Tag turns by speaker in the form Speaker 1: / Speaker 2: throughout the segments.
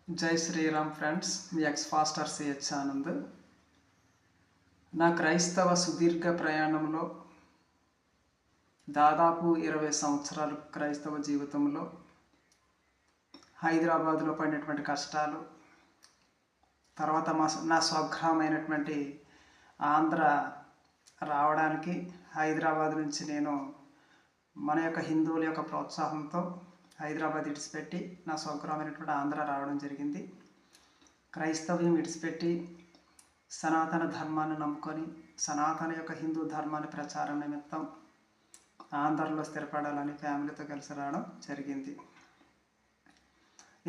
Speaker 1: జై శ్రీరామ్ ఫ్రెండ్స్, మీ X faster CH Anand. నా క్రైస్తవ సుదీర్ఘ ప్రయాణంలో దాదాపు 20 సంవత్సరాలు క్రైస్తవ జీవితంలో హైదరాబాదులో పడినటువంటి కష్టాలు, తర్వాత నా స్వగ్రామైనటువంటి ఆంధ్ర రావడానికి హైదరాబాద్ నుంచి నేను మన యొక్క హిందువుల యొక్క ప్రోత్సాహంతో హైదరాబాద్ విడిచిపెట్టి నా స్వగ్రామైనటువంటి ఆంధ్ర రావడం జరిగింది. క్రైస్తవ్యం విడిచిపెట్టి సనాతన ధర్మాన్ని నమ్ముకొని సనాతన యొక్క హిందూ ధర్మాన్ని ప్రచారం నిమిత్తం ఆంధ్రలో స్థిరపడాలని ఫ్యామిలీతో కలిసి రావడం జరిగింది.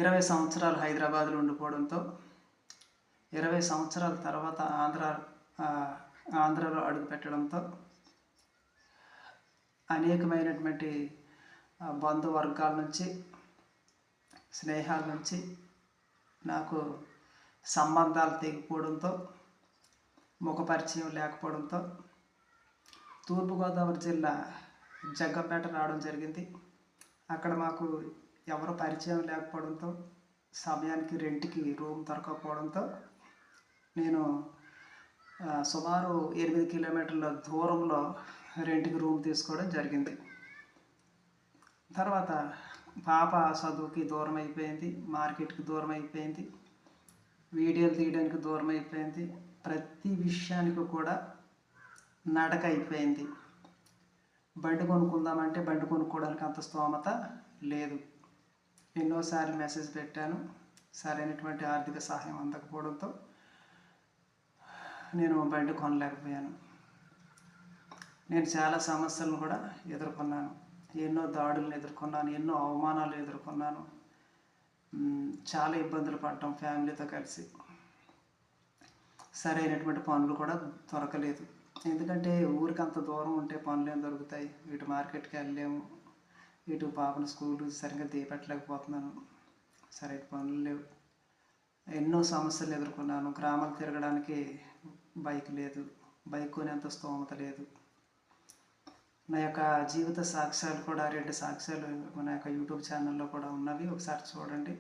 Speaker 1: 20 సంవత్సరాలు హైదరాబాద్లో ఉండిపోవడంతో 20 సంవత్సరాల తర్వాత ఆంధ్రలో అడుగుపెట్టడంతో అనేకమైనటువంటి బంధువర్గాల నుంచి, స్నేహాల నుంచి నాకు సంబంధాలు తెగిపోవడంతో, ముఖపరిచయం లేకపోవడంతో తూర్పుగోదావరి జిల్లా జగ్గంపేట రావడం జరిగింది. అక్కడ మాకు ఎవరు పరిచయం లేకపోవడంతో, సమయానికి రెంట్కి రూమ్ దొరకకపోవడంతో నేను సుమారు 8 కిలోమీటర్ల దూరంలో రెంట్కి రూమ్ తీసుకోవడం జరిగింది. తర్వాత పాప చదువుకి దూరం అయిపోయింది, మార్కెట్కి దూరం అయిపోయింది, వీడియోలు తీయడానికి దూరం అయిపోయింది, ప్రతి విషయానికి కూడా నడక అయిపోయింది. బండి కొనుక్కుందామంటే బండి కొనుక్కోవడానికి అంత స్తోమత లేదు. ఎన్నోసార్లు మెసేజ్ పెట్టాను, సరైనటువంటి ఆర్థిక సహాయం అందకపోవడంతో నేను బండి కొనలేకపోయాను. నేను చాలా సమస్యలను కూడా ఎదుర్కొన్నాను, ఎన్నో దాడులను ఎదుర్కొన్నాను, ఎన్నో అవమానాలు ఎదుర్కొన్నాను, చాలా ఇబ్బందులు పడ్డాం ఫ్యామిలీతో కలిసి. సరైనటువంటి పనులు కూడా దొరకలేదు. ఎందుకంటే ఊరికి అంత దూరం ఉంటే పనులు ఏం దొరుకుతాయి? ఇటు మార్కెట్కి వెళ్ళలేము, ఇటు పాపను స్కూల్ సరిగ్గా తీపెట్టలేకపోతున్నాను, సరైన పనులు లేవు. ఎన్నో సమస్యలు ఎదుర్కొన్నాను. గ్రామాలు తిరగడానికి బైక్ లేదు, బైక్ కొనేంత స్తోమత లేదు. నా యొక్క జీవిత సాక్ష్యాలు కూడా 2 సాక్ష్యాలు మన యొక్క యూట్యూబ్ ఛానల్లో కూడా ఉన్నవి, ఒకసారి చూడండి.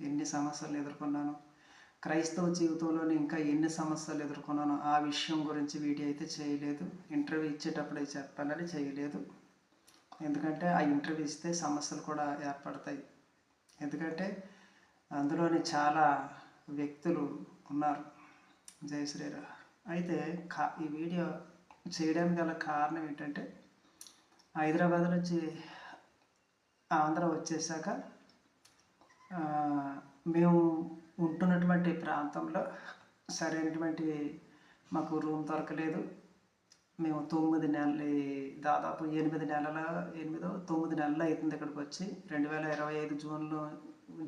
Speaker 1: ఎన్ని సమస్యలు ఎదుర్కొన్నాను, క్రైస్తవ జీవితంలోని ఇంకా ఎన్ని సమస్యలు ఎదుర్కొన్నాను ఆ విషయం గురించి వీడియో అయితే చేయలేదు. ఇంటర్వ్యూ ఇచ్చేటప్పుడే చెప్పాలని చేయలేదు. ఎందుకంటే ఆ ఇంటర్వ్యూ ఇస్తే సమస్యలు కూడా ఏర్పడతాయి. ఎందుకంటే అందులోని చాలా వ్యక్తులు ఉన్నారు. జై శ్రీరామ్. అయితే ఈ వీడియో చేయడానికి గల కారణం ఏంటంటే, హైదరాబాద్ నుంచి ఆంధ్ర వచ్చేసాక మేము ఉంటున్నటువంటి ప్రాంతంలో సరైనటువంటి మాకు రూమ్ దొరకలేదు. మేము 9 నెలలు, దాదాపు 9 నెలలు అవుతుంది ఇక్కడికి వచ్చి. 2025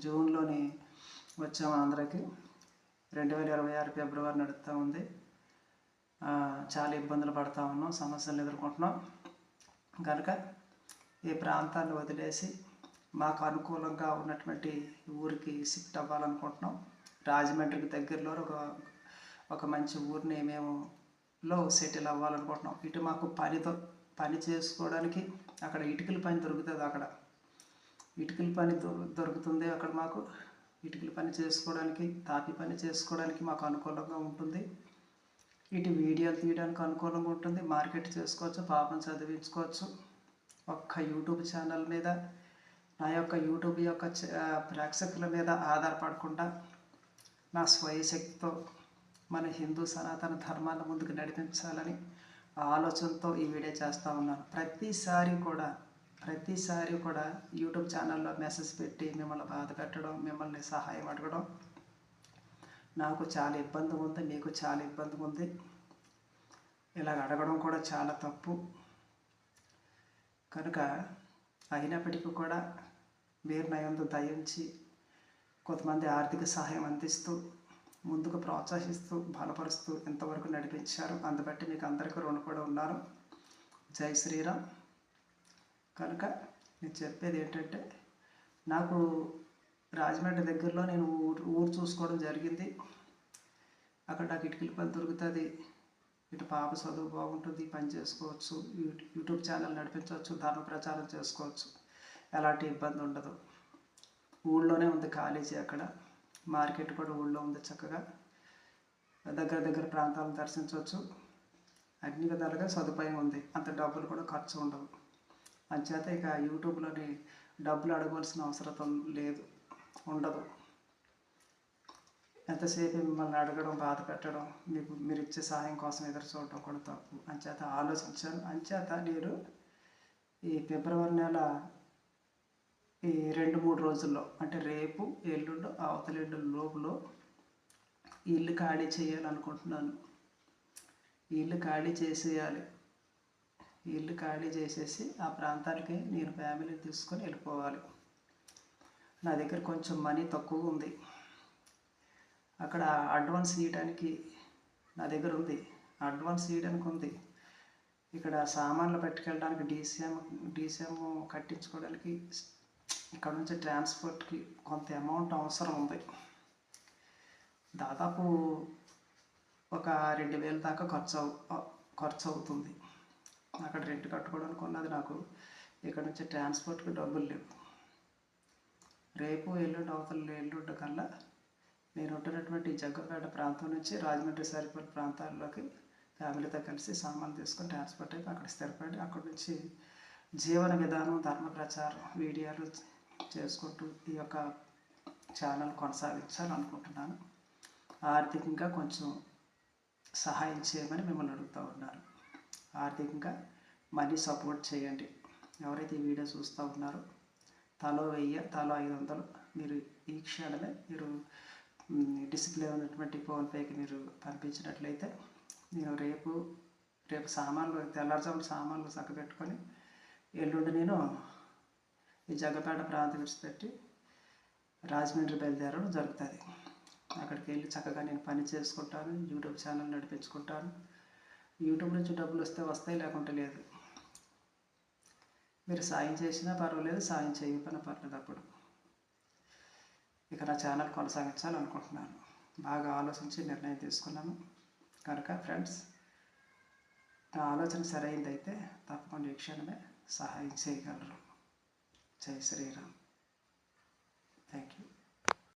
Speaker 1: జూన్లోని వచ్చాము ఆంధ్రాకి. 2026 ఫిబ్రవరి నడుస్తూ ఉంది. చాలా ఇబ్బందులు పడుతూ ఉన్నాం, సమస్యలు ఎదుర్కొంటున్నాం. కనుక ఈ ప్రాంతాన్ని వదిలేసి మాకు అనుకూలంగా ఉన్నటువంటి ఊరికి షిఫ్ట్ అవ్వాలనుకుంటున్నాం. రాజమండ్రికి దగ్గరలో ఒక మంచి ఊరిని మేము సెటిల్ అవ్వాలనుకుంటున్నాం. ఇటు మాకు పని చేసుకోవడానికి అక్కడ ఇటుకల పని దొరుకుతుంది, అక్కడ ఇటుకల పని దొరుకుతుంది. అక్కడ మాకు ఇటుకల పని చేసుకోవడానికి, తాపి పని చేసుకోవడానికి మాకు అనుకూలంగా ఉంటుంది. ఇటు వీడియోలు తీయడానికి అనుకూలంగా ఉంటుంది, మార్కెట్ చేసుకోవచ్చు, పాపను చదివించుకోవచ్చు. ఒక్క యూట్యూబ్ ఛానల్ మీద, నా యొక్క యూట్యూబ్ యొక్క ప్రేక్షకుల మీద ఆధారపడకుండా నా స్వయశక్తితో మన హిందూ సనాతన ధర్మాన్ని ముందుకు నడిపించాలని ఆలోచనతో ఈ వీడియో చేస్తూ ఉన్నాను. ప్రతిసారి కూడా యూట్యూబ్ ఛానల్లో మెసేజ్ పెట్టి మిమ్మల్ని బాధ పెట్టడం, మిమ్మల్ని సహాయం అడగడం నాకు చాలా ఇబ్బంది ఉంది, మీకు చాలా ఇబ్బంది ఉంది. ఇలాగ అడగడం కూడా చాలా తప్పు. కనుక అయినప్పటికీ కూడా మీరు నా యందు దయ ఉంచి కొంతమంది ఆర్థిక సహాయం అందిస్తూ, ముందుకు ప్రోత్సహిస్తూ, బలపరుస్తూ ఇంతవరకు నడిపించారు. అందుబట్టి మీకు అందరికీ రుణపడి ఉన్నారు. జై శ్రీరామ్. కనుక నేను చెప్పేది ఏంటంటే, నాకు రాజమండ్రి దగ్గరలో నేను ఊరు చూసుకోవడం జరిగింది. అక్కడ నాకు ఇటుకల పని దొరుకుతుంది, ఇటు పాప చదువు బాగుంటుంది, పని చేసుకోవచ్చు, యూట్యూబ్ ఛానల్ నడిపించవచ్చు, ధర్మ ప్రచారం చేసుకోవచ్చు, ఎలాంటి ఇబ్బంది ఉండదు. ఊళ్ళోనే ఉంది కాలేజీ అక్కడ. మార్కెట్ కూడా ఊళ్ళో ఉంది, చక్కగా దగ్గర దగ్గర ప్రాంతాలను దర్శించవచ్చు. అన్ని విధాలుగా సదుపాయం ఉంది, అంత డబ్బులు కూడా ఖర్చు ఉండవు. అంచేత ఇక యూట్యూబ్లోని డబ్బులు అడగవలసిన అవసరం లేదు, ఉండదు. ఎంతసేపు మిమ్మల్ని అడగడం, బాధ పెట్టడం, మీరు ఇచ్చే సహాయం కోసం ఎదురు చూడటం కూడా తప్పు. అంచేత ఆలోచించాను. అంచేత నేను ఈ ఫిబ్రవరి నెల ఈ 2-3 రోజుల్లో, అంటే రేపు ఎల్లుండి అవతలెల్లు లోపులో ఇల్లు ఖాళీ చేయాలనుకుంటున్నాను. ఇల్లు ఖాళీ చేసేయాలి. ఇల్లు ఖాళీ చేసేసి ఆ ప్రాంతానికి నేను ఫ్యామిలీని తీసుకొని వెళ్ళిపోవాలి. నా దగ్గర కొంచెం మనీ తక్కువ ఉంది. అక్కడ అడ్వాన్స్ ఇవ్వడానికి నా దగ్గర ఉంది, అడ్వాన్స్ ఇవ్వడానికి ఉంది. ఇక్కడ సామాన్లు పట్టుకెళ్ళడానికి డీసీఎం కట్టించుకోవడానికి ఇక్కడ నుంచి ట్రాన్స్పోర్ట్కి కొంత అమౌంట్ అవసరం ఉంది. దాదాపు ఒక 2,000 దాకా ఖర్చు అవుతుంది. అక్కడ రెంట్ కట్టుకోవడానికి ఉన్నది నాకు. ఇక్కడ నుంచి ట్రాన్స్పోర్ట్కి డబ్బులు లేవు. రేపు ఎల్లుండి కల్లా నేను ఉంటున్నటువంటి జగ్గంపేట ప్రాంతం నుంచి రాజమండ్రి సరిపల్లి ప్రాంతాల్లోకి ఫ్యామిలీతో కలిసి సామాన్లు తీసుకొని ట్రాన్స్పోర్ట్ అయిపోయి అక్కడ స్థిరపడి అక్కడి నుంచి జీవన విధానం, ధర్మ ప్రచారం వీడియోలు చేసుకుంటూ ఈ యొక్క ఛానల్ కొనసాగించాలనుకుంటున్నాను. ఆర్థికంగా కొంచెం సహాయం చేయమని మిమ్మల్ని అడుగుతూ ఉన్నాను. ఆర్థికంగా మనీ సపోర్ట్ చేయండి. ఎవరైతే ఈ వీడియో చూస్తూ ఉన్నారో తలో 1000, తలో 500 మీరు ఈ క్షణమే మీరు డిస్ప్లే ఉన్నటువంటి ఫోన్పేకి మీరు పంపించినట్లయితే నేను రేపు సామాన్లు తెల్లారుజామున సామాన్లు చక్కబెట్టుకొని ఎల్లుండి నేను ఈ జగ్గపేట ప్రాంతం విడిచిపెట్టి రాజమండ్రి బయలుదేరడం జరుగుతుంది. అక్కడికి వెళ్ళి చక్కగా నేను పని చేసుకుంటాను, యూట్యూబ్ ఛానల్ నడిపించుకుంటాను. యూట్యూబ్ నుంచి డబ్బులు వస్తాయి, లేకుంటే లేదు. మీరు సాయం చేసినా పర్వాలేదు, సాయం చేయకపోయినా పర్లేదు. అప్పుడు ఇక నా ఛానల్ కొనసాగించాలనుకుంటున్నాను. బాగా ఆలోచించి నిర్ణయం తీసుకున్నాను కనుక ఫ్రెండ్స్, నా ఆలోచన సరైనదైతే తప్పకుండా ఈ క్షణమే సహాయం చేయగలరు. జై శ్రీరామ్. Thank you.